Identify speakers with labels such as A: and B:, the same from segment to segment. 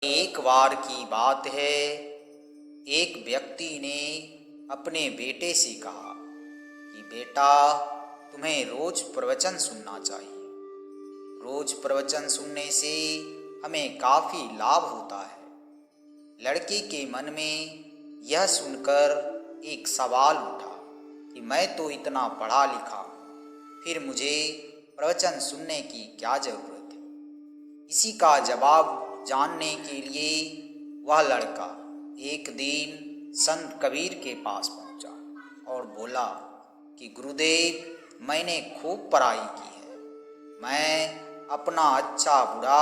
A: एक बार की बात है, एक व्यक्ति ने अपने बेटे से कहा कि बेटा, तुम्हें रोज प्रवचन सुनना चाहिए। रोज प्रवचन सुनने से हमें काफ़ी लाभ होता है। लड़के के मन में यह सुनकर एक सवाल उठा कि मैं तो इतना पढ़ा लिखा हूँ, फिर मुझे प्रवचन सुनने की क्या ज़रूरत है। इसी का जवाब जानने के लिए वह लड़का एक दिन संत कबीर के पास पहुंचा और बोला कि गुरुदेव, मैंने खूब पढ़ाई की है। मैं अपना अच्छा बुरा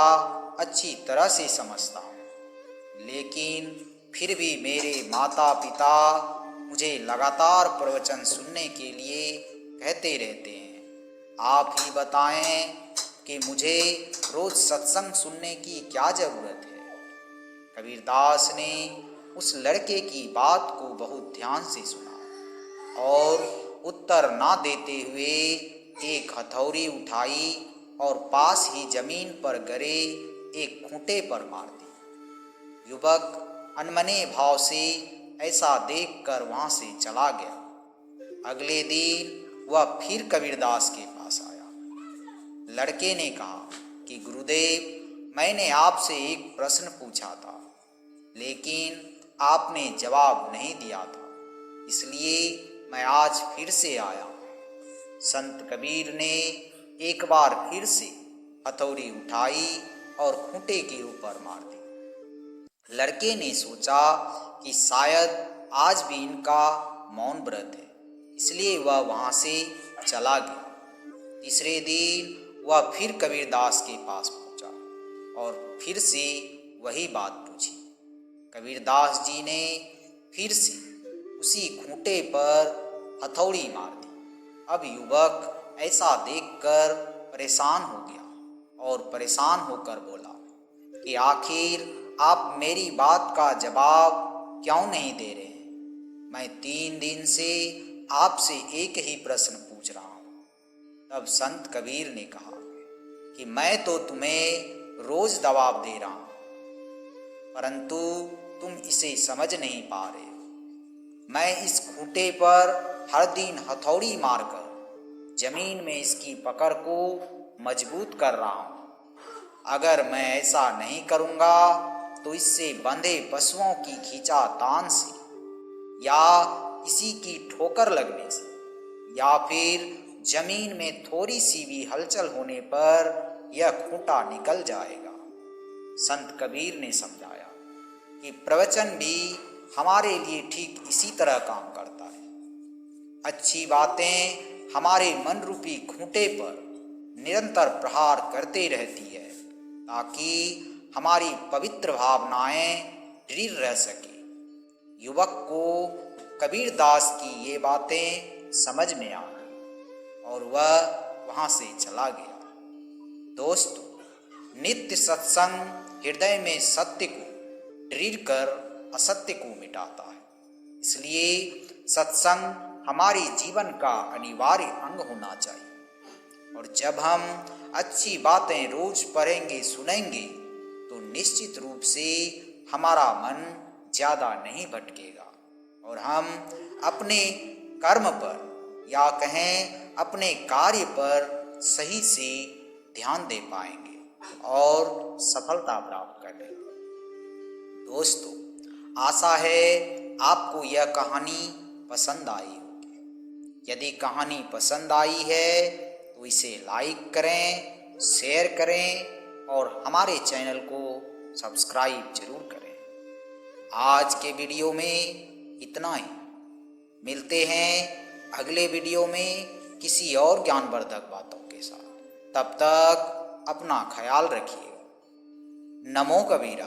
A: अच्छी तरह से समझता हूँ, लेकिन फिर भी मेरे माता पिता मुझे लगातार प्रवचन सुनने के लिए कहते रहते हैं। आप ही बताएं कि मुझे रोज सत्संग सुनने की क्या ज़रूरत है। कबीरदास ने उस लड़के की बात को बहुत ध्यान से सुना और उत्तर ना देते हुए एक हथौड़ी उठाई और पास ही जमीन पर गिरे एक खूंटे पर मार दी। युवक अनमने भाव से ऐसा देखकर वहाँ से चला गया। अगले दिन वह फिर कबीरदास के पास आया। लड़के ने कहा कि गुरुदेव, मैंने आपसे एक प्रश्न पूछा था, लेकिन आपने जवाब नहीं दिया था, इसलिए मैं आज फिर से आया। संत कबीर ने एक बार फिर से हथौड़ी उठाई और खूंटे के ऊपर मार दी। लड़के ने सोचा कि शायद आज भी इनका मौन व्रत है, इसलिए वह वहाँ से चला गया। तीसरे दिन वह फिर कबीरदास के पास पहुंचा और फिर से वही बात पूछी। कबीरदास जी ने फिर से उसी खूंटे पर हथौड़ी मार दी। अब युवक ऐसा देखकर परेशान हो गया और परेशान होकर बोला कि आखिर आप मेरी बात का जवाब क्यों नहीं दे रहे हैं। मैं 3 दिन से आपसे एक ही प्रश्न पूछ रहा हूँ। तब संत कबीर ने कहा कि मैं तो तुम्हें रोज जवाब दे रहा हूँ, परंतु तुम इसे समझ नहीं पा रहे हो। मैं इस खूंटे पर हर दिन हथौड़ी मारकर जमीन में इसकी पकड़ को मजबूत कर रहा हूँ। अगर मैं ऐसा नहीं करूँगा तो इससे बंधे पशुओं की खींचातान से या किसी की ठोकर लगने से या फिर जमीन में थोड़ी सी भी हलचल होने पर यह खूंटा निकल जाएगा। संत कबीर ने समझाया कि प्रवचन भी हमारे लिए ठीक इसी तरह काम करता है। अच्छी बातें हमारे मन रूपी खूंटे पर निरंतर प्रहार करते रहती है, ताकि हमारी पवित्र भावनाएं दृढ़ रह सके। युवक को कबीरदास की ये बातें समझ में आ गई और वह वहाँ से चला गया। दोस्तों, नित्य सत्संग हृदय में सत्य को दृढ़ कर असत्य को मिटाता है। इसलिए सत्संग हमारे जीवन का अनिवार्य अंग होना चाहिए। और जब हम अच्छी बातें रोज पढ़ेंगे सुनेंगे तो निश्चित रूप से हमारा मन ज़्यादा नहीं भटकेगा और हम अपने कर्म पर या कहें अपने कार्य पर सही से ध्यान दे पाएंगे और सफलता प्राप्त कर लेंगे। दोस्तों, आशा है आपको यह कहानी पसंद आई होगी। यदि कहानी पसंद आई है तो इसे लाइक करें, शेयर करें और हमारे चैनल को सब्सक्राइब जरूर करें। आज के वीडियो में इतना ही। मिलते हैं अगले वीडियो में किसी और ज्ञानवर्धक बातों के साथ। तब तक अपना ख्याल रखिए। नमो कबीरा।